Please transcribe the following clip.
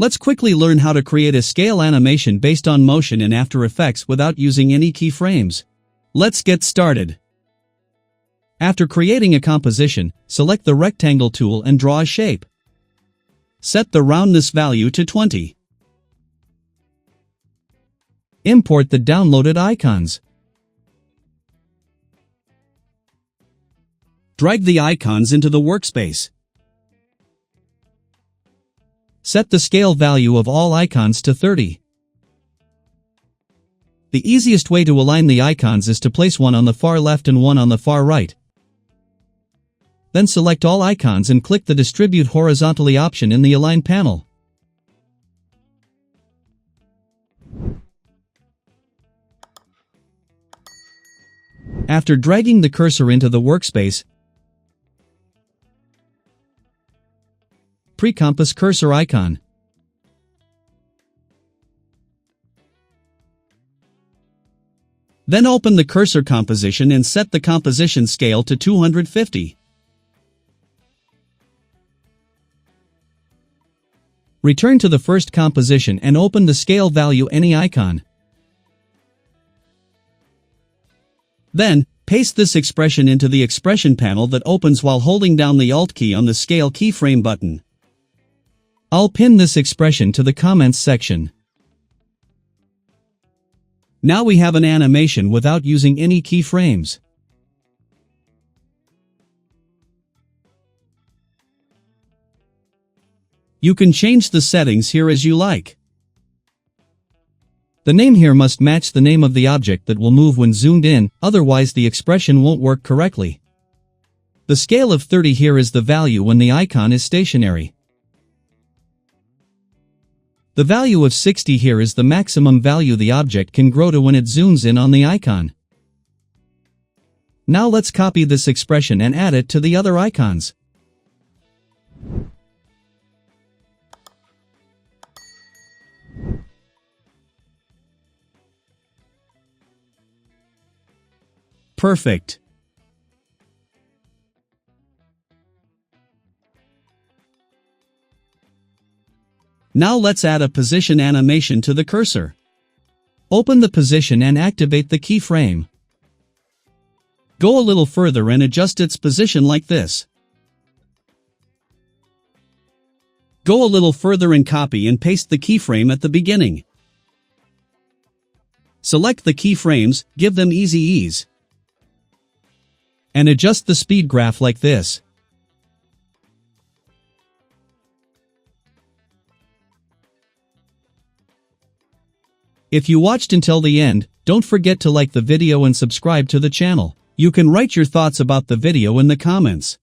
Let's quickly learn how to create a scale animation based on motion in After Effects without using any keyframes. Let's get started. After creating a composition, select the rectangle tool and draw a shape. Set the roundness value to 20. Import the downloaded icons. Drag the icons into the workspace. Set the scale value of all icons to 30. The easiest way to align the icons is to place one on the far left and one on the far right. Then select all icons and click the Distribute Horizontally option in the Align panel. After dragging the cursor into the workspace, pre-compass cursor icon. Then open the cursor composition and set the composition scale to 250. Return to the first composition and open the scale value any icon. Then, paste this expression into the expression panel that opens while holding down the Alt key on the Scale keyframe button. I'll pin this expression to the comments section. Now we have an animation without using any keyframes. You can change the settings here as you like. The name here must match the name of the object that will move when zoomed in, otherwise the expression won't work correctly. The scale of 30 here is the value when the icon is stationary. The value of 60 here is the maximum value the object can grow to when it zooms in on the icon. Now let's copy this expression and add it to the other icons. Perfect. Now let's add a position animation to the cursor. Open the position and activate the keyframe. Go a little further and adjust its position like this. Go a little further and copy and paste the keyframe at the beginning. Select the keyframes, give them easy ease. And adjust the speed graph like this. If you watched until the end, don't forget to like the video and subscribe to the channel. You can write your thoughts about the video in the comments.